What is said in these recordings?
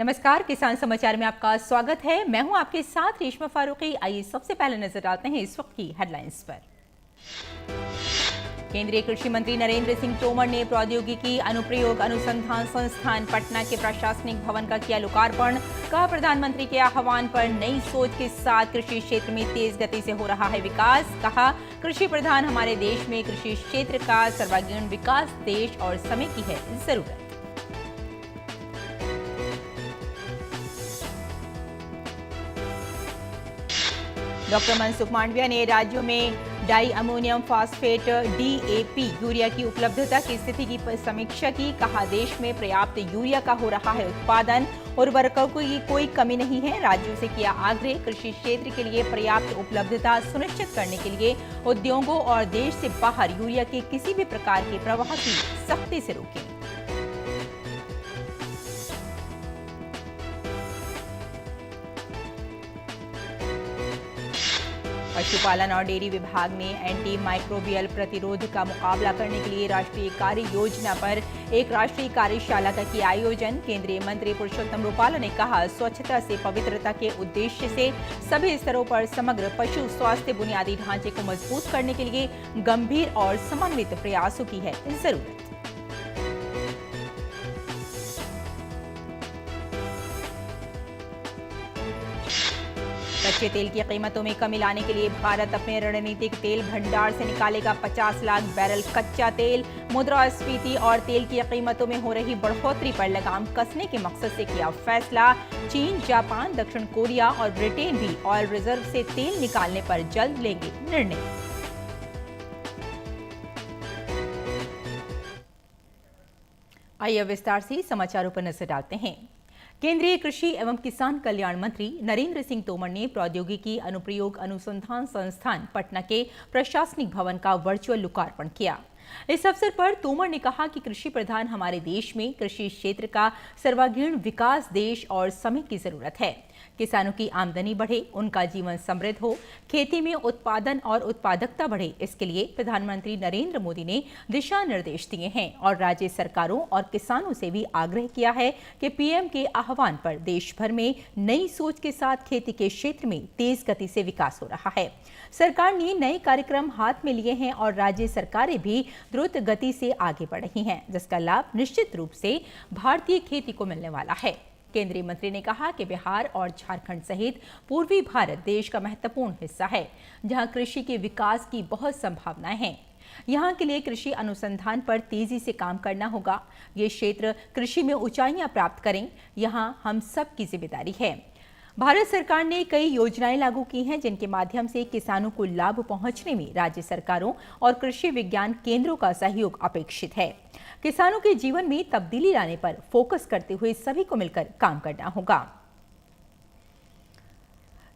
नमस्कार, किसान समाचार में आपका स्वागत है। मैं हूं आपके साथ रेशमा फारूकी। आइए सबसे पहले नजर डालते हैं इस वक्त की हेडलाइंस पर। केंद्रीय कृषि मंत्री नरेंद्र सिंह तोमर ने प्रौद्योगिकी अनुप्रयोग अनुसंधान संस्थान पटना के प्रशासनिक भवन का किया लोकार्पण। कहा, प्रधानमंत्री के आह्वान पर नई सोच के साथ कृषि क्षेत्र में तेज गति से हो रहा है विकास। कहा, कृषि प्रधान हमारे देश में कृषि क्षेत्र का सर्वांगीण विकास देश और समय की है जरूरत। डॉक्टर मनसुख मांडविया ने राज्यों में di ammonium phosphate DAP urea की उपलब्धता की स्थिति की समीक्षा की। कहा, देश में पर्याप्त यूरिया का हो रहा है उत्पादन, उर्वरकों की कोई कमी नहीं है। राज्यों से किया आग्रह, कृषि क्षेत्र के लिए पर्याप्त उपलब्धता सुनिश्चित करने के लिए उद्योगों और देश से बाहर यूरिया के किसी भी प्रकार के प्रवाह की सख्ती से रोकें। पशुपालन और डेयरी विभाग ने एंटी माइक्रोबियल प्रतिरोध का मुकाबला करने के लिए राष्ट्रीय कार्य योजना पर एक राष्ट्रीय कार्यशाला का किया आयोजन। केंद्रीय मंत्री पुरुषोत्तम रुपाला ने कहा, स्वच्छता से पवित्रता के उद्देश्य से सभी स्तरों पर समग्र पशु स्वास्थ्य बुनियादी ढांचे को मजबूत करने के लिए गंभीर और समन्वित प्रयासों की है जरूरत। कच्चे तेल की कीमतों में कमी लाने के लिए भारत अपने रणनीतिक तेल भंडार से निकालेगा 50 लाख बैरल कच्चा तेल। मुद्रास्फीति और तेल की कीमतों में हो रही बढ़ोतरी पर लगाम कसने के मकसद से किया फैसला। चीन, जापान, दक्षिण कोरिया और ब्रिटेन भी ऑयल रिजर्व से तेल निकालने पर जल्द लेंगे निर्णय। आइए विस्तार से समाचारों पर नजर डालते हैं। केंद्रीय कृषि एवं किसान कल्याण मंत्री नरेंद्र सिंह तोमर ने प्रौद्योगिकी अनुप्रयोग अनुसंधान संस्थान पटना के प्रशासनिक भवन का वर्चुअल लोकार्पण किया। इस अवसर पर तोमर ने कहा कि कृषि प्रधान हमारे देश में कृषि क्षेत्र का सर्वांगीण विकास देश और समय की जरूरत है। किसानों की आमदनी बढ़े, उनका जीवन समृद्ध हो, खेती में उत्पादन और उत्पादकता बढ़े, इसके लिए प्रधानमंत्री नरेंद्र मोदी ने दिशा निर्देश दिए हैं और राज्य सरकारों और किसानों से भी आग्रह किया है कि पीएम के आह्वान पर देश भर में नई सोच के साथ खेती के क्षेत्र में तेज गति से विकास हो रहा है। सरकार ने नए कार्यक्रम हाथ में लिए हैं और राज्य सरकारें भी द्रुत गति से आगे बढ़ रही हैं, जिसका लाभ निश्चित रूप से भारतीय खेती को मिलने वाला है। केंद्रीय मंत्री ने कहा कि बिहार और झारखंड सहित पूर्वी भारत देश का महत्वपूर्ण हिस्सा है, जहां कृषि के विकास की बहुत संभावनाएं हैं। यहां के लिए कृषि अनुसंधान पर तेजी से काम करना होगा। ये क्षेत्र कृषि में ऊंचाइयां प्राप्त करें, यहां हम सब की जिम्मेदारी है। भारत सरकार ने कई योजनाएं लागू की हैं, जिनके माध्यम से किसानों को लाभ पहुंचने में राज्य सरकारों और कृषि विज्ञान केंद्रों का सहयोग अपेक्षित है। किसानों के जीवन में तब्दीली लाने पर फोकस करते हुए सभी को मिलकर काम करना होगा।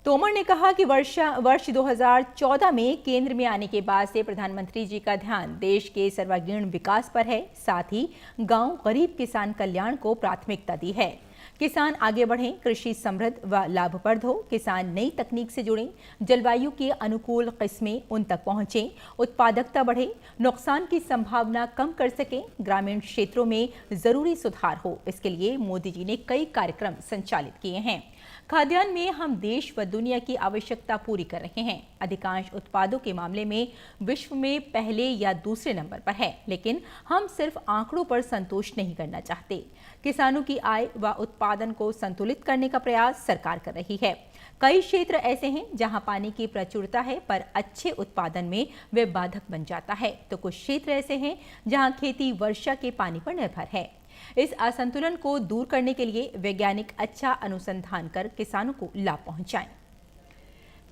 तोमर ने कहा कि वर्ष 2014 में केंद्र में आने के बाद से प्रधानमंत्री जी का ध्यान देश के सर्वांगीण विकास पर है। साथ ही गांव गरीब किसान कल्याण को प्राथमिकता दी है। किसान आगे बढ़ें, कृषि समृद्ध व लाभप्रद हो, किसान नई तकनीक से जुड़ें, जलवायु के अनुकूल किस्में उन तक पहुंचें, उत्पादकता बढ़े, नुकसान की संभावना कम कर सकें, ग्रामीण क्षेत्रों में जरूरी सुधार हो। इसके लिए मोदी जी ने कई कार्यक्रम संचालित किए हैं। खाद्यान्न में हम देश व दुनिया की आवश्यकता पूरी कर रहे हैं। अधिकांश उत्पादों के मामले में विश्व में पहले या दूसरे नंबर पर है, लेकिन हम सिर्फ आंकड़ों पर संतोष नहीं करना चाहते। किसानों की आय व उत्पादन को संतुलित करने का प्रयास सरकार कर रही है। कई क्षेत्र ऐसे हैं जहां पानी की प्रचुरता है, पर अच्छे उत्पादन में वे बाधक बन जाता है, तो कुछ क्षेत्र ऐसे हैं जहां खेती वर्षा के पानी पर निर्भर है। इस असंतुलन को दूर करने के लिए वैज्ञानिक अच्छा अनुसंधान कर किसानों को लाभ पहुंचाएं।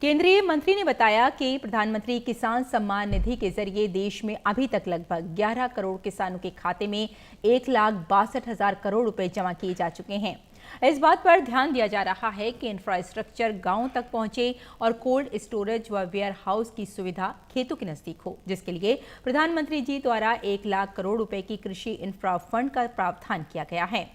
केंद्रीय मंत्री ने बताया कि प्रधानमंत्री किसान सम्मान निधि के जरिए देश में अभी तक लगभग 11 करोड़ किसानों के खाते में 1,62,000 करोड़ रुपए जमा किए जा चुके हैं। इस बात पर ध्यान दिया जा रहा है कि इंफ्रास्ट्रक्चर गांवों तक पहुंचे और कोल्ड स्टोरेज व वेयर हाउस की सुविधा खेतों के नजदीक हो, जिसके लिए प्रधानमंत्री जी द्वारा 1 लाख करोड़ रुपए की कृषि इंफ्रा फंड का प्रावधान किया गया है।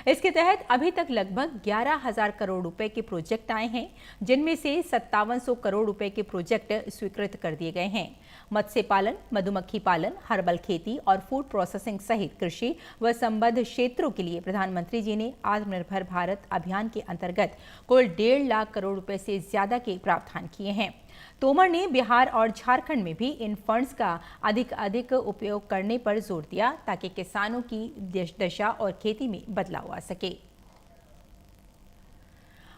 इसके तहत अभी तक लगभग 11,000 करोड़ रुपए के प्रोजेक्ट आए हैं, जिनमें से 5700 करोड़ रुपए के प्रोजेक्ट स्वीकृत कर दिए गए हैं। मत्स्य पालन, मधुमक्खी पालन, हर्बल खेती और फूड प्रोसेसिंग सहित कृषि व संबद्ध क्षेत्रों के लिए प्रधानमंत्री जी ने आत्मनिर्भर भारत अभियान के अंतर्गत कुल 1.5 लाख करोड़ रुपए से ज्यादा के प्रावधान किए हैं। तोमर ने बिहार और झारखंड में भी इन फंड्स का अधिक उपयोग करने पर जोर दिया ताकि किसानों की दशा और खेती में बदलाव आ सके।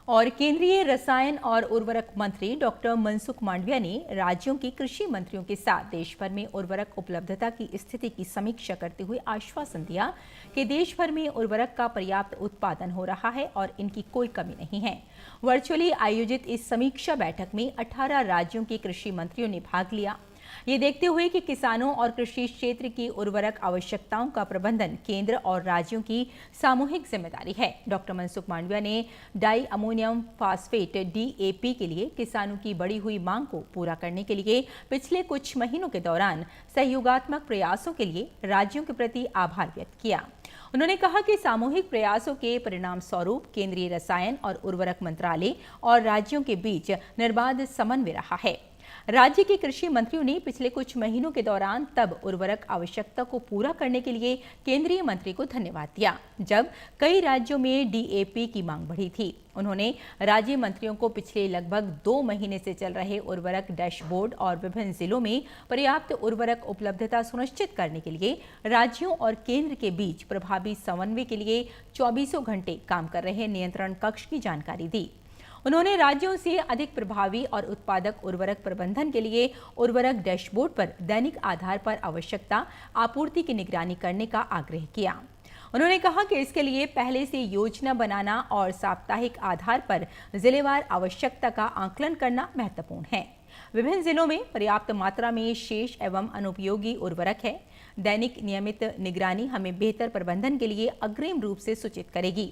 और केंद्रीय रसायन और उर्वरक मंत्री डॉक्टर मनसुख मांडविया ने राज्यों के कृषि मंत्रियों के साथ देश भर में उर्वरक उपलब्धता की स्थिति की समीक्षा करते हुए आश्वासन दिया कि देश भर में उर्वरक का पर्याप्त उत्पादन हो रहा है और इनकी कोई कमी नहीं है। वर्चुअली आयोजित इस समीक्षा बैठक में 18 राज्यों के कृषि मंत्रियों ने भाग लिया। ये देखते हुए कि किसानों और कृषि क्षेत्र की उर्वरक आवश्यकताओं का प्रबंधन केंद्र और राज्यों की सामूहिक जिम्मेदारी है। डॉक्टर मनसुख मांडविया ने डाई अमोनियम फास्फेट DAP के लिए किसानों की बढ़ी हुई मांग को पूरा करने के लिए पिछले कुछ महीनों के दौरान सहयोगात्मक प्रयासों के लिए राज्यों के प्रति आभार व्यक्त किया। उन्होंने कहा कि सामूहिक प्रयासों के परिणाम स्वरूप केंद्रीय रसायन और उर्वरक मंत्रालय और राज्यों के बीच निर्बाध समन्वय रहा है। राज्य के कृषि मंत्रियों ने पिछले कुछ महीनों के दौरान तब उर्वरक आवश्यकता को पूरा करने के लिए केंद्रीय मंत्री को धन्यवाद दिया जब कई राज्यों में DAP की मांग बढ़ी थी। उन्होंने राज्य मंत्रियों को पिछले लगभग 2 महीने से चल रहे उर्वरक डैशबोर्ड और विभिन्न जिलों में पर्याप्त उर्वरक उपलब्धता सुनिश्चित करने के लिए राज्यों और केंद्र के बीच प्रभावी समन्वय के लिए 24 घंटे काम कर रहे नियंत्रण कक्ष की जानकारी दी। उन्होंने राज्यों से अधिक प्रभावी और उत्पादक उर्वरक प्रबंधन के लिए उर्वरक डैशबोर्ड पर दैनिक आधार पर आवश्यकता आपूर्ति की निगरानी करने का आग्रह किया। उन्होंने कहा कि इसके लिए पहले से योजना बनाना और साप्ताहिक आधार पर जिलेवार आवश्यकता का आकलन करना महत्वपूर्ण है। विभिन्न जिलों में पर्याप्त मात्रा में शेष एवं अनुपयोगी उर्वरक है। दैनिक नियमित निगरानी हमें बेहतर प्रबंधन के लिए अग्रिम रूप से सूचित करेगी।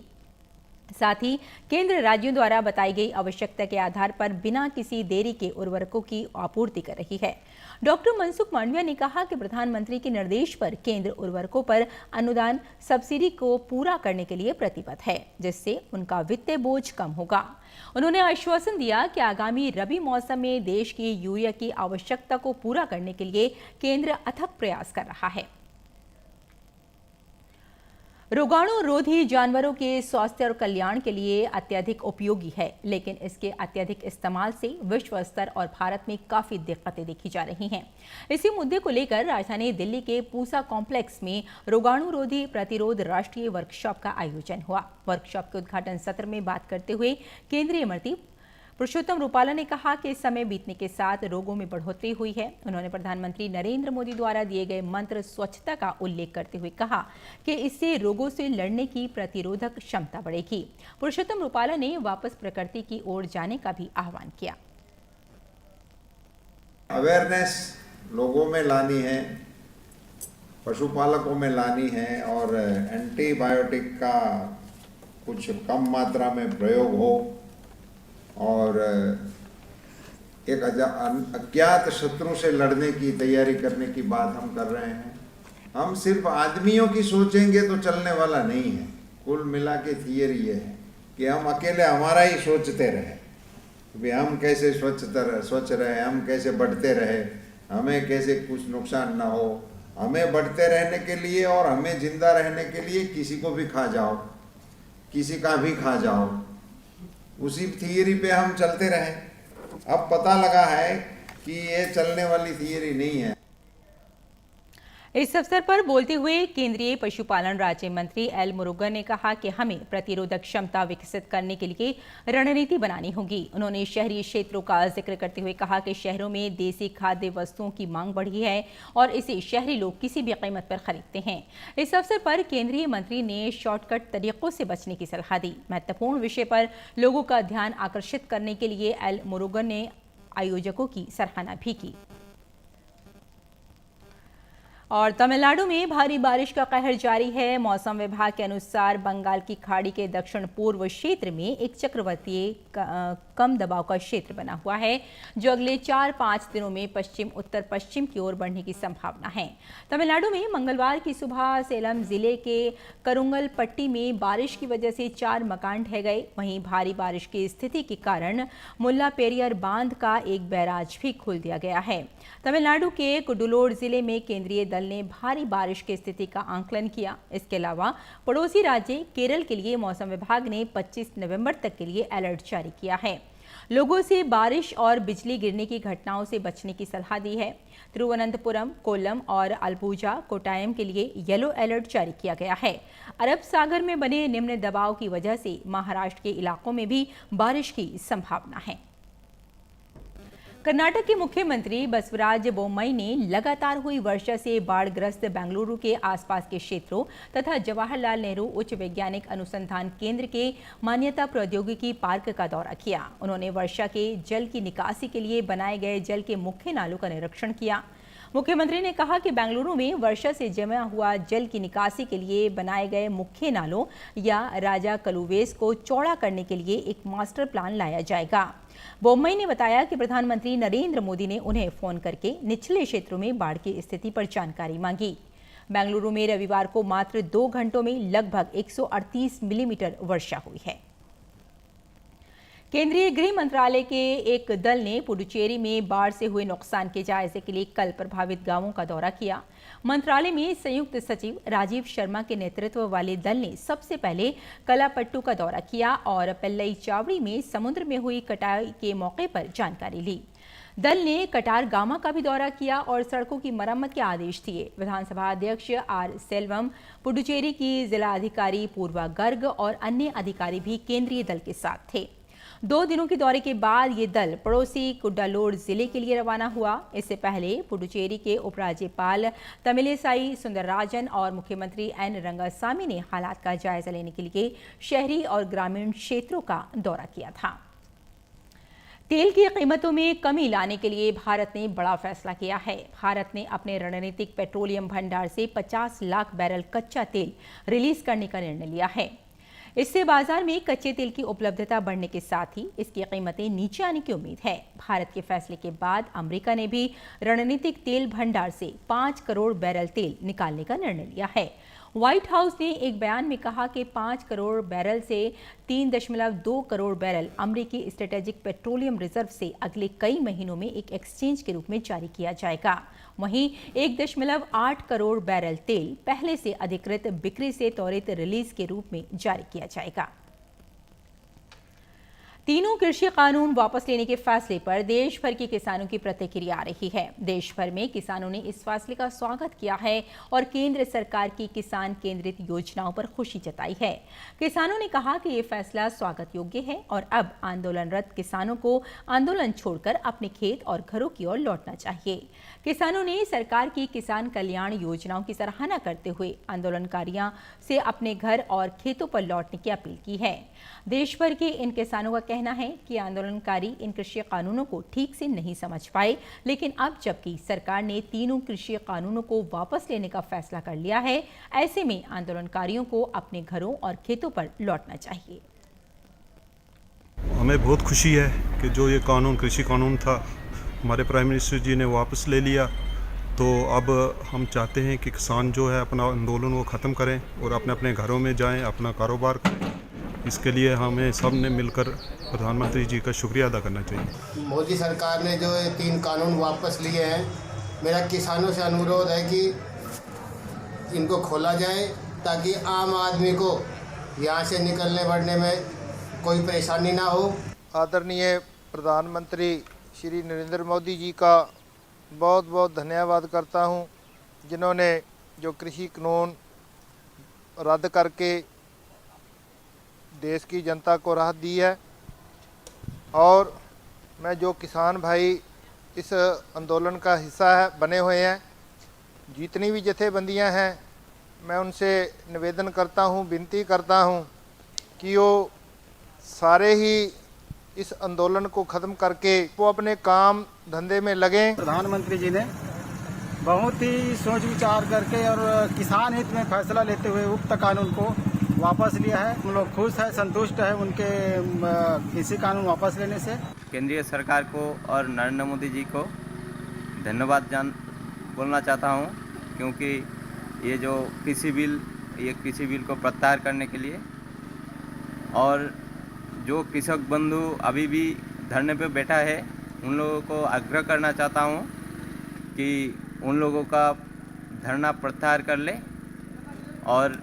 साथ ही केंद्र राज्यों द्वारा बताई गई आवश्यकता के आधार पर बिना किसी देरी के उर्वरकों की आपूर्ति कर रही है। डॉक्टर मनसुख मांडविया ने कहा कि प्रधानमंत्री के निर्देश पर केंद्र उर्वरकों पर अनुदान सब्सिडी को पूरा करने के लिए प्रतिबद्ध है, जिससे उनका वित्तीय बोझ कम होगा। उन्होंने आश्वासन दिया कि आगामी रबी मौसम में देश की यूरिया की आवश्यकता को पूरा करने के लिए केंद्र अथक प्रयास कर रहा है। रोगाणुरोधी जानवरों के स्वास्थ्य और कल्याण के लिए अत्यधिक उपयोगी है, लेकिन इसके अत्यधिक इस्तेमाल से विश्व स्तर और भारत में काफी दिक्कतें देखी जा रही हैं। इसी मुद्दे को लेकर राजधानी दिल्ली के पूसा कॉम्प्लेक्स में रोगाणुरोधी प्रतिरोध राष्ट्रीय वर्कशॉप का आयोजन हुआ। वर्कशॉप के उद्घाटन सत्र में बात करते हुए केंद्रीय मंत्री पुरुषोत्तम रूपाला ने कहा कि समय बीतने के साथ रोगों में बढ़ोतरी हुई है। उन्होंने प्रधानमंत्री नरेंद्र मोदी द्वारा दिए गए मंत्र स्वच्छता का उल्लेख करते हुए कहा कि इससे रोगों से लड़ने की प्रतिरोधक क्षमता बढ़ेगी। पुरुषोत्तम रूपाला ने वापस प्रकृति की ओर जाने का भी आह्वान किया। अवेयरनेस लोगों में लानी है, पशुपालकों में लानी है और एंटीबायोटिक का कुछ कम मात्रा में प्रयोग हो और एक अज्ञात शत्रु से लड़ने की तैयारी करने की बात हम कर रहे हैं। हम सिर्फ आदमियों की सोचेंगे तो चलने वाला नहीं है। कुल मिला के थियरी ये है कि हम अकेले हमारा ही सोचते रहे कि हम कैसे स्वच्छ रहे, हम कैसे बढ़ते रहे, हमें कैसे कुछ नुकसान ना हो। हमें बढ़ते रहने के लिए और हमें जिंदा रहने के लिए किसी को भी खा जाओ, किसी का भी खा जाओ, उसी थियरी पे हम चलते रहे। अब पता लगा है कि ये चलने वाली थियरी नहीं है। इस अवसर पर बोलते हुए केंद्रीय पशुपालन राज्य मंत्री एल मुरुगन ने कहा कि हमें प्रतिरोधक क्षमता विकसित करने के लिए रणनीति बनानी होगी। उन्होंने शहरी क्षेत्रों का जिक्र करते हुए कहा कि शहरों में देसी खाद्य वस्तुओं की मांग बढ़ी है और इसे शहरी लोग किसी भी कीमत पर खरीदते हैं। इस अवसर पर केंद्रीय मंत्री ने शॉर्टकट तरीकों से बचने की सलाह दी। महत्वपूर्ण विषय पर लोगों का ध्यान आकर्षित करने के लिए एल मुरुगन ने आयोजकों की सराहना भी की। और तमिलनाडु में भारी बारिश का कहर जारी है। मौसम विभाग के अनुसार बंगाल की खाड़ी के दक्षिण पूर्व क्षेत्र में एक चक्रवातीय कम दबाव का क्षेत्र बना हुआ है, जो अगले 4-5 दिनों में पश्चिम उत्तर पश्चिम की ओर बढ़ने की संभावना है। तमिलनाडु में मंगलवार की सुबह सेलम जिले के करुंगल पट्टी में बारिश की वजह से 4 मकान ढह गए। वहीं भारी बारिश की स्थिति के कारण मुल्ला पेरियर बांध का एक बैराज भी खोल दिया गया है। तमिलनाडु के कुडुलोर जिले में केंद्रीय दल ने भारी बारिश की स्थिति का आकलन किया। इसके अलावा पड़ोसी राज्य केरल के लिए मौसम विभाग ने 25 नवंबर तक के लिए अलर्ट जारी किया है। लोगों से बारिश और बिजली गिरने की घटनाओं से बचने की सलाह दी है। तिरुवनंतपुरम, कोल्लम और अल्पुजा कोट्टायम के लिए येलो अलर्ट जारी किया गया है। अरब सागर में बने निम्न दबाव की वजह से महाराष्ट्र के इलाकों में भी बारिश की संभावना है। कर्नाटक के मुख्यमंत्री बसवराज बोम्मई ने लगातार हुई वर्षा से बाढ़ग्रस्त बेंगलुरु के आसपास के क्षेत्रों तथा जवाहरलाल नेहरू उच्च वैज्ञानिक अनुसंधान केंद्र के मान्यता प्रौद्योगिकी पार्क का दौरा किया। उन्होंने वर्षा के जल की निकासी के लिए बनाए गए जल के मुख्य नालों का निरीक्षण किया। मुख्यमंत्री ने कहा कि बेंगलुरु में वर्षा से जमा हुआ जल की निकासी के लिए बनाए गए मुख्य नालों या राजा कलुवेस को चौड़ा करने के लिए एक मास्टर प्लान लाया जाएगा। बोम्मई ने बताया कि प्रधानमंत्री नरेंद्र मोदी ने उन्हें फोन करके निचले क्षेत्रों में बाढ़ की स्थिति पर जानकारी मांगी। बेंगलुरु में रविवार को मात्र 2 घंटों में लगभग 138 मिलीमीटर वर्षा हुई है। केंद्रीय गृह मंत्रालय के एक दल ने पुडुचेरी में बाढ़ से हुए नुकसान के जायजे के लिए कल प्रभावित गांवों का दौरा किया। मंत्रालय में संयुक्त सचिव राजीव शर्मा के नेतृत्व वाले दल ने सबसे पहले कलापट्टू का दौरा किया और पेल्लई चावड़ी में समुद्र में हुई कटाई के मौके पर जानकारी ली। दल ने कटारगामा का भी दौरा किया और सड़कों की मरम्मत के आदेश दिए। विधानसभा अध्यक्ष आर सेल्वम, पुडुचेरी की जिला अधिकारी पूर्वा गर्ग और अन्य अधिकारी भी केंद्रीय दल के साथ थे। 2 दिनों के दौरे के बाद ये दल पड़ोसी कुड्डालोर जिले के लिए रवाना हुआ। इससे पहले पुडुचेरी के उपराज्यपाल तमिलिसाई सुंदरराजन और मुख्यमंत्री एन रंगासामी ने हालात का जायजा लेने के लिए शहरी और ग्रामीण क्षेत्रों का दौरा किया था। तेल की कीमतों में कमी लाने के लिए भारत ने बड़ा फैसला किया है। भारत ने अपने रणनीतिक पेट्रोलियम भंडार से 50 लाख बैरल कच्चा तेल रिलीज करने का निर्णय लिया है। इससे बाजार में कच्चे तेल की उपलब्धता बढ़ने के साथ ही इसकी कीमतें नीचे आने की उम्मीद है। भारत के फैसले के बाद अमेरिका ने भी रणनीतिक तेल भंडार से 5 करोड़ बैरल तेल निकालने का निर्णय लिया है। व्हाइट हाउस ने एक बयान में कहा कि 5 करोड़ बैरल से 3.2 करोड़ बैरल अमेरिकी स्ट्रेटेजिक पेट्रोलियम रिजर्व से अगले कई महीनों में एक एक्सचेंज के रूप में जारी किया जाएगा। वहीं 1.8 करोड़ बैरल तेल पहले से अधिकृत बिक्री से त्वरित रिलीज के रूप में जारी किया जाएगा। तीनों कृषि कानून वापस लेने के फैसले पर देश भर के किसानों की प्रतिक्रिया आ रही है। देश भर में किसानों ने इस फैसले का स्वागत किया है और केंद्र सरकार की किसान केंद्रित योजनाओं पर खुशी जताई है। किसानों ने कहा कि ये फैसला स्वागत योग्य है और अब आंदोलनरत किसानों को आंदोलन छोड़कर अपने खेत और घरों की ओर लौटना चाहिए। किसानों ने सरकार की किसान कल्याण योजनाओं की सराहना करते हुए आंदोलनकारियों से अपने घर और खेतों पर लौटने की अपील की है। देश भर के इन किसानों का कहना है कि आंदोलनकारी इन कृषि कानूनों को ठीक से नहीं समझ पाए, लेकिन अब जबकि सरकार ने तीनों कृषि कानूनों को वापस लेने का फैसला कर लिया है, ऐसे में आंदोलनकारियों को अपने घरों और खेतों पर लौटना चाहिए। हमें बहुत खुशी है कि जो ये कानून कृषि कानून था हमारे प्राइम मिनिस्टर जी ने वापस ले लिया। तो अब हम चाहते हैं कि किसान जो है अपना आंदोलन वो ख़त्म करें और अपने अपने घरों में जाएं, अपना कारोबार करें। इसके लिए हमें सब ने मिलकर प्रधानमंत्री जी का शुक्रिया अदा करना चाहिए। मोदी सरकार ने जो ये 3 कानून वापस लिए हैं, मेरा किसानों से अनुरोध है कि इनको खोला जाए ताकि आम आदमी को यहाँ से निकलने बढ़ने में कोई परेशानी ना हो। आदरणीय प्रधानमंत्री श्री नरेंद्र मोदी जी का बहुत बहुत धन्यवाद करता हूँ, जिन्होंने जो कृषि कानून रद्द करके देश की जनता को राहत दी है। और मैं जो किसान भाई इस आंदोलन का हिस्सा है बने हुए हैं, जितनी भी जथेबंदियां हैं, मैं उनसे निवेदन करता हूं, विनती करता हूं कि वो सारे ही इस आंदोलन को ख़त्म करके वो अपने काम धंधे में लगें। प्रधानमंत्री जी ने बहुत ही सोच विचार करके और किसान हित में फैसला लेते हुए उक्त कानून को वापस लिया है। हम लोग खुश हैं, संतुष्ट हैं उनके कृषि कानून वापस लेने से। केंद्रीय सरकार को और नरेंद्र मोदी जी को धन्यवाद बोलना चाहता हूं, क्योंकि ये जो कृषि बिल को प्रत्याहार करने के लिए, और जो कृषक बंधु अभी भी धरने पे बैठा है उन लोगों को आग्रह करना चाहता हूं कि उन लोगों का धरना प्रत्याहार कर ले और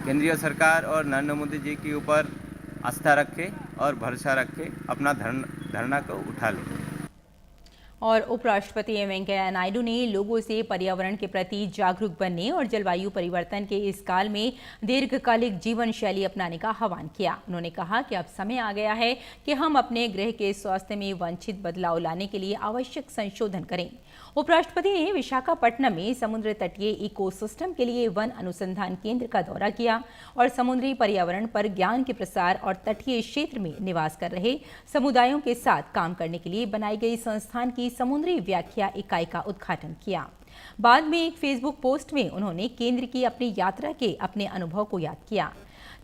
केंद्रीय सरकार और नरेंद्र मोदी जी के ऊपर आस्था रखे और भरोसा रखे, अपना धरना को उठा ले। और उपराष्ट्रपति एम वेंकैया नायडू ने लोगों से पर्यावरण के प्रति जागरूक बनने और जलवायु परिवर्तन के इस काल में दीर्घकालिक जीवन शैली अपनाने का आह्वान किया। उन्होंने कहा कि अब समय आ गया है कि हम अपने ग्रह के स्वास्थ्य में वांछित बदलाव लाने के लिए आवश्यक संशोधन करें। उपराष्ट्रपति ने विशाखापट्टनम में समुद्र तटीय इकोसिस्टम के लिए वन अनुसंधान केंद्र का दौरा किया और समुद्री पर्यावरण पर ज्ञान के प्रसार और तटीय क्षेत्र में निवास कर रहे समुदायों के साथ काम करने के लिए बनाई गई संस्थान की समुद्री व्याख्या इकाई का उद्घाटन किया। बाद में एक फेसबुक पोस्ट में उन्होंने केंद्र की अपनी यात्रा के अपने अनुभव को याद किया।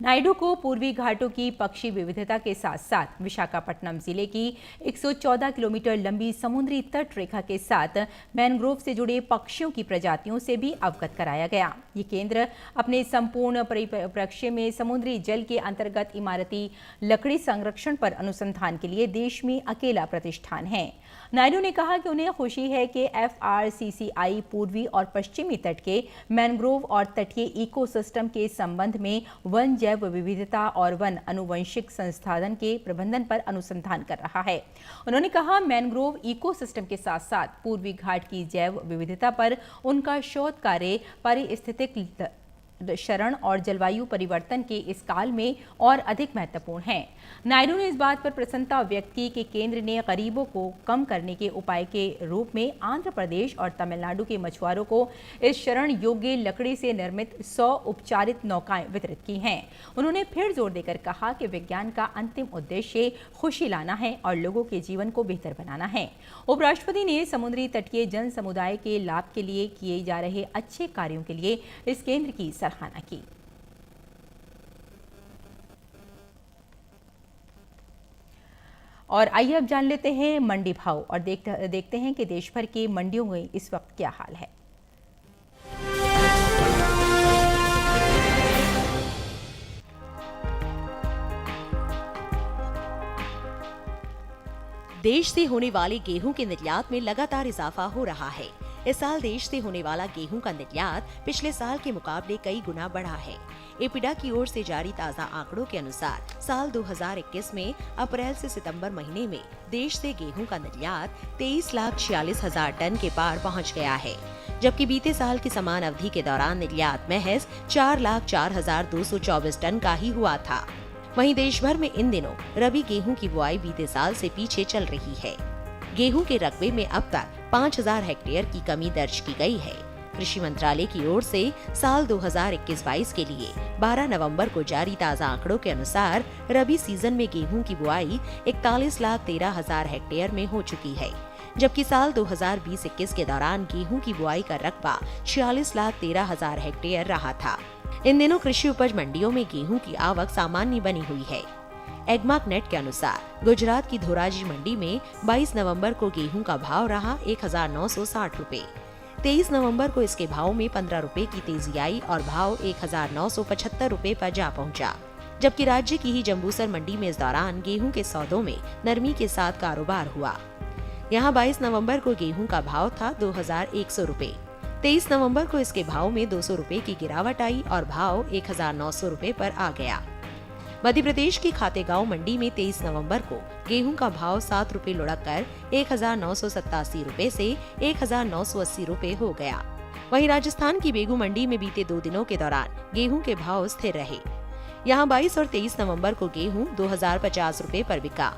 नायडू को पूर्वी घाटों की पक्षी विविधता के साथ साथ विशाखापट्टनम जिले की 114 किलोमीटर लंबी समुद्री तट रेखा के साथ मैनग्रोव से जुड़े पक्षियों की प्रजातियों से भी अवगत कराया गया। ये केंद्र अपने संपूर्ण परिप्रेक्ष्य में समुद्री जल के अंतर्गत इमारती लकड़ी संरक्षण पर अनुसंधान के लिए देश में अकेला प्रतिष्ठान है। नायडू ने कहा कि उन्हें खुशी है कि FRCCI पूर्वी और पश्चिमी तट के मैनग्रोव और तटीय इकोसिस्टम के संबंध में वन जैव विविधता और वन आनुवंशिक संसाधन के प्रबंधन पर अनुसंधान कर रहा है। उन्होंने कहा, मैनग्रोव इकोसिस्टम के साथ साथ पूर्वी घाट की जैव विविधता पर उनका शोध कार्य पारिस्थितिक शरण और जलवायु परिवर्तन के इस काल में और अधिक महत्वपूर्ण है। नायडू ने इस बात पर प्रसन्नता व्यक्त की कि केंद्र ने गरीबों को कम करने के उपाय के रूप में आंध्र प्रदेश और तमिलनाडु के मछुआरों को इस शरण योग्य लकड़ी से निर्मित 100 उपचारित नौकाएं वितरित की हैं। उन्होंने फिर जोर देकर कहा कि विज्ञान का अंतिम उद्देश्य खुशी लाना है और लोगों के जीवन को बेहतर बनाना है। उपराष्ट्रपति ने समुद्री तटीय जन समुदाय के लाभ के लिए किए जा रहे अच्छे कार्यों के लिए इस केंद्र की सराहना की। और आइए अब जान लेते हैं मंडी भाव और देखते हैं कि देश भर की मंडियों में इस वक्त क्या हाल है। देश से होने वाले गेहूं के निर्यात में लगातार इजाफा हो रहा है। इस साल देश से होने वाला गेहूं का निर्यात पिछले साल के मुकाबले कई गुना बढ़ा है। एपिडा की ओर से जारी ताज़ा आंकड़ों के अनुसार साल 2021 में अप्रैल से सितंबर महीने में देश से गेहूं का निर्यात 23,46,000 टन के पार पहुंच गया है, जबकि बीते साल की समान अवधि के दौरान निर्यात महज 4,04,224 टन का ही हुआ था। वहीं देश भर में इन दिनों रबी गेहूं की बुआई बीते साल से पीछे चल रही है। गेहूं के रकबे में अब तक 5,000 हेक्टेयर की कमी दर्ज की गई है। कृषि मंत्रालय की ओर से साल 2021-22 के लिए 12 नवंबर को जारी ताज़ा आंकड़ों के अनुसार रबी सीजन में गेहूं की बुआई 41,13,000 हेक्टेयर में हो चुकी है, जबकि साल 2020-21 के दौरान गेहूं की बुआई का रकबा 46,13,000 हेक्टेयर रहा था। इन दिनों कृषि उपज मंडियों में गेहूं की आवक सामान्य बनी हुई है। एग्मार्क नेट के अनुसार गुजरात की धोराजी मंडी में 22 नवंबर को गेहूं का भाव रहा 1,960 रुपए। 23 नवंबर को इसके भाव में 15 रुपए की तेजी आई और भाव 1,975 रुपए पर जा पहुंचा, जबकि राज्य की ही जम्बूसर मंडी में इस दौरान गेहूं के सौदों में नरमी के साथ कारोबार हुआ। यहां 22 नवंबर को गेहूं का भाव था 2,100 रुपए। 23 नवंबर को इसके भाव में 200 रुपए की गिरावट आई और भाव 1,900 रुपए पर आ गया। मध्य प्रदेश की खातेगांव मंडी में 23 नवंबर को गेहूं का भाव 7 रुपए लुढ़क कर 1,987 रुपए से 1,980 रुपए हो गया। वहीं राजस्थान की बेगू मंडी में बीते 2 दिनों के दौरान गेहूं के भाव स्थिर रहे। यहां 22 और 23 नवंबर को गेहूं 2,050 रुपए पर बिका,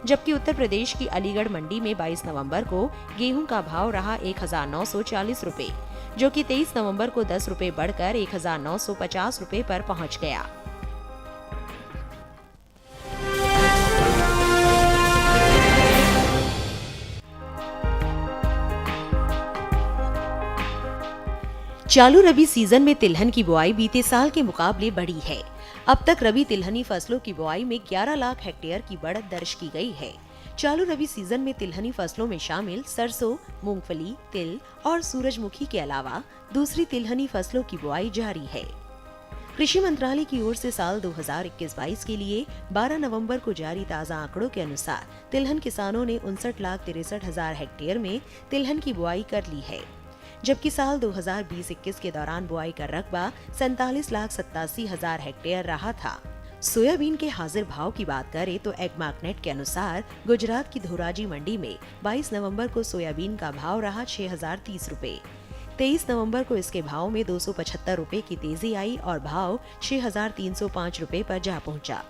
जबकि उत्तर प्रदेश की अलीगढ़ मंडी में 22 नवंबर को गेहूं का भाव रहा 1,940 रुपए, जो कि 23 नवंबर को 10 रुपए बढ़कर 1,950 रुपए पर पहुंच गया। चालू रबी सीजन में तिलहन की बुआई बीते साल के मुकाबले बढ़ी है। अब तक रबी तिलहनी फसलों की बुआई में 11 लाख हेक्टेयर की बढ़त दर्ज की गई है। चालू रबी सीजन में तिलहनी फसलों में शामिल सरसों, मूंगफली, तिल और सूरजमुखी के अलावा दूसरी तिलहनी फसलों की बुआई जारी है। कृषि मंत्रालय की ओर से साल 2021-22 के लिए 12 नवंबर को जारी ताज़ा आंकड़ों के अनुसार तिलहन किसानों ने 59,63,000 हेक्टेयर में तिलहन की बुआई कर ली है, जबकि साल 2020-21 के दौरान बुआई का रकबा 47,87,000 हेक्टेयर रहा था। सोयाबीन के हाजिर भाव की बात करें तो एग्मार्कनेट के अनुसार गुजरात की धोराजी मंडी में 22 नवंबर को सोयाबीन का भाव रहा 6,030 रुपए। 23 नवंबर को इसके भाव में 275 रुपए की तेजी आई और भाव 6,305 रुपए पर जा पहुंचा।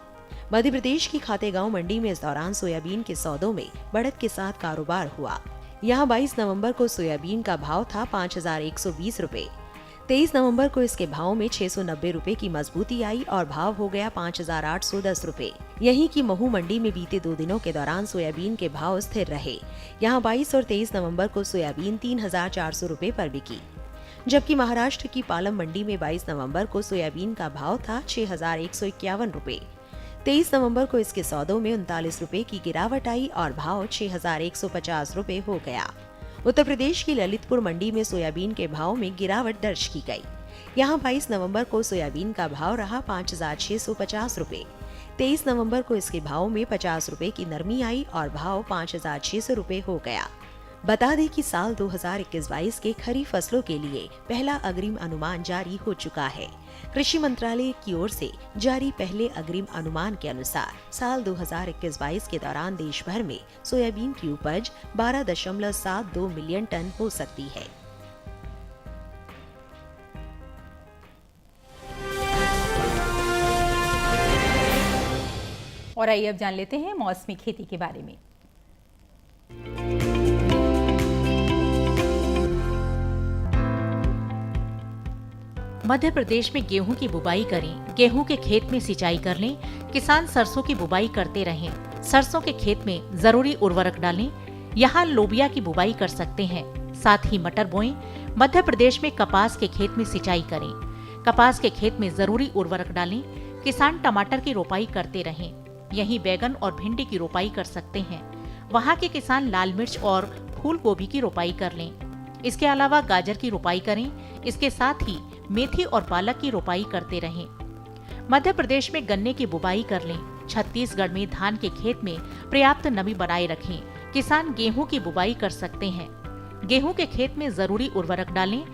मध्य प्रदेश की खातेगांव मंडी में इस दौरान सोयाबीन के सौदों में बढ़त के साथ कारोबार हुआ। यहां 22 नवंबर को सोयाबीन का भाव था 5,120 रुपए। 23 नवंबर को इसके भाव में 690 रुपए की मजबूती आई और भाव हो गया 5,810 रुपए। यहीं की महू मंडी में बीते 2 दिनों के दौरान सोयाबीन के भाव स्थिर रहे। यहां 22 और 23 नवंबर को सोयाबीन 3,400 रुपए पर बिकी, जबकि महाराष्ट्र की पालम मंडी में 22 नवंबर को सोयाबीन का भाव था 6,151 रुपए। 23 नवंबर को इसके सौदों में 39 रुपए की गिरावट आई और भाव 6,150 रुपए हो गया। उत्तर प्रदेश की ललितपुर मंडी में सोयाबीन के भाव में गिरावट दर्ज की गई। यहां 22 नवंबर को सोयाबीन का भाव रहा 5,650 रुपए। 23 नवंबर को इसके भाव में 50 रुपए की नरमी आई और भाव 5,600 रुपए हो गया। बता दें कि साल 2021-22 के खरीफ फसलों के लिए पहला अग्रिम अनुमान जारी हो चुका है। कृषि मंत्रालय की ओर से जारी पहले अग्रिम अनुमान के अनुसार साल 2021-22 के दौरान देश भर में सोयाबीन की उपज 12.72 मिलियन टन हो सकती है। और आइए अब जान लेते हैं मौसमी खेती के बारे में। मध्य प्रदेश में गेहूं की बुवाई करें, गेहूं के खेत में सिंचाई कर लें, किसान सरसों की बुवाई करते रहें, सरसों के खेत में जरूरी उर्वरक डालें, यहाँ लोबिया की बुवाई कर सकते हैं, साथ ही मटर बोएं। मध्य प्रदेश में कपास के खेत में सिंचाई करें, कपास के खेत में जरूरी उर्वरक डालें, किसान टमाटर की रोपाई करते रहें, यहीं बैगन और भिंडी की रोपाई कर सकते हैं, वहाँ के किसान लाल मिर्च और फूल गोभी की रोपाई कर लें। इसके अलावा गाजर की रोपाई करें, इसके साथ ही मेथी और पालक की रोपाई करते रहें। मध्य प्रदेश में गन्ने की बुवाई कर लें, छत्तीसगढ़ में धान के खेत में पर्याप्त नमी बनाए रखें, किसान गेहूं की बुवाई कर सकते हैं, गेहूं के खेत में जरूरी उर्वरक डालें,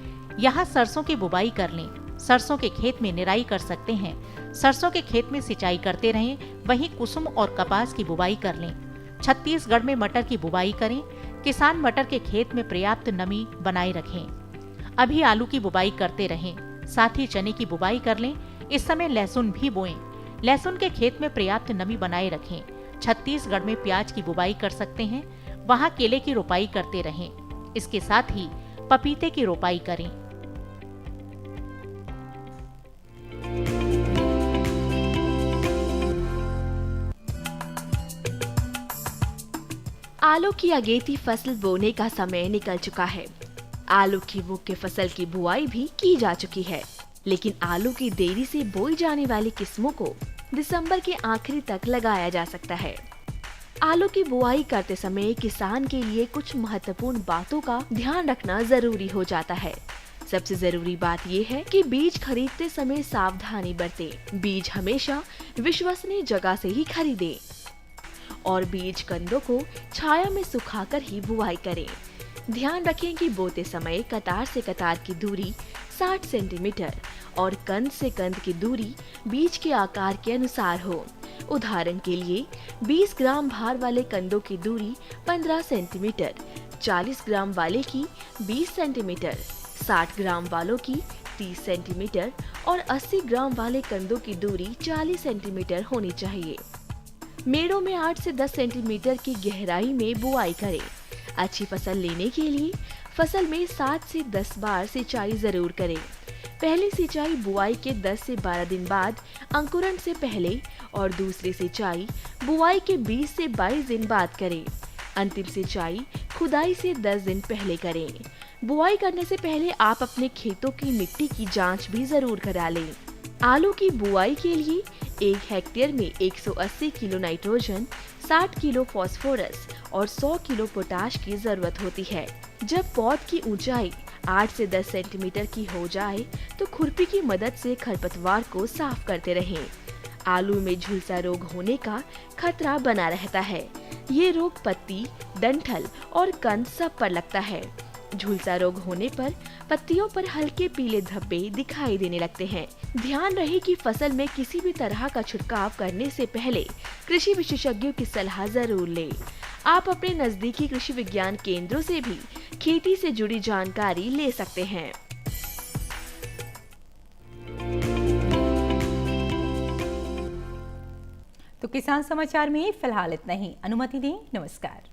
यहाँ सरसों की बुवाई कर लें, सरसों के खेत में निराई कर सकते हैं, सरसों के खेत में सिंचाई करते रहें, वहीं कुसुम और कपास की बुवाई कर लें। छत्तीसगढ़ में मटर की बुवाई करें, किसान मटर के खेत में पर्याप्त नमी बनाए रखें। अभी आलू की बुवाई करते रहें, साथ ही चने की बुवाई कर लें, इस समय लहसुन भी बोएं, लहसुन के खेत में पर्याप्त नमी बनाए रखें। छत्तीसगढ़ में प्याज की बुवाई कर सकते हैं, वहां केले की रोपाई करते रहें, इसके साथ ही पपीते की रोपाई करें। आलू की अगेती फसल बोने का समय निकल चुका है। आलू की मुख्य फसल की बुआई भी की जा चुकी है, लेकिन आलू की देरी से बोई जाने वाली किस्मों को दिसंबर के आखिरी तक लगाया जा सकता है। आलू की बुआई करते समय किसान के लिए कुछ महत्वपूर्ण बातों का ध्यान रखना जरूरी हो जाता है। सबसे जरूरी बात ये है कि बीज खरीदते समय सावधानी बरतें। बीज हमेशा विश्वसनीय जगह से ही खरीदें और बीज कंदों को छाया में सुखाकर ही बुआई करें। ध्यान रखें कि बोते समय कतार से कतार की दूरी 60 सेंटीमीटर और कंद से कंद की दूरी बीज के आकार के अनुसार हो। उदाहरण के लिए 20 ग्राम भार वाले कंदों की दूरी 15 सेंटीमीटर, 40 ग्राम वाले की 20 सेंटीमीटर, 60 ग्राम वालों की 30 सेंटीमीटर और 80 ग्राम वाले कंदों की दूरी 40 सेंटीमीटर होनी चाहिए। मेड़ों में 8 से 10 सेंटीमीटर की गहराई में बुआई करें। अच्छी फसल लेने के लिए फसल में 7 से 10 बार सिंचाई जरूर करें। पहली सिंचाई बुआई के 10 से 12 दिन बाद अंकुरण से पहले और दूसरी सिंचाई बुआई के 20 से 22 दिन बाद करें। अंतिम सिंचाई खुदाई से 10 दिन पहले करें। बुआई करने से पहले आप अपने खेतों की मिट्टी की जांच भी जरूर करा लें। आलू की बुआई के लिए 1 हेक्टेयर में 180 किलो नाइट्रोजन, 60 किलो फास्फोरस और 100 किलो पोटाश की जरूरत होती है। जब पौध की ऊंचाई 8 से 10 सेंटीमीटर की हो जाए तो खुरपी की मदद से खरपतवार को साफ करते रहें। आलू में झुलसा रोग होने का खतरा बना रहता है। ये रोग पत्ती, डंठल और कंद सब पर लगता है। झुलसा रोग होने पर पत्तियों पर हल्के पीले धब्बे दिखाई देने लगते हैं। ध्यान रहे कि फसल में किसी भी तरह का छिड़काव करने से पहले कृषि विशेषज्ञों की सलाह जरूर लें। आप अपने नजदीकी कृषि विज्ञान केंद्रों से भी खेती से जुड़ी जानकारी ले सकते हैं। तो किसान समाचार में फिलहाल इतना ही। अनुमति दें, नमस्कार।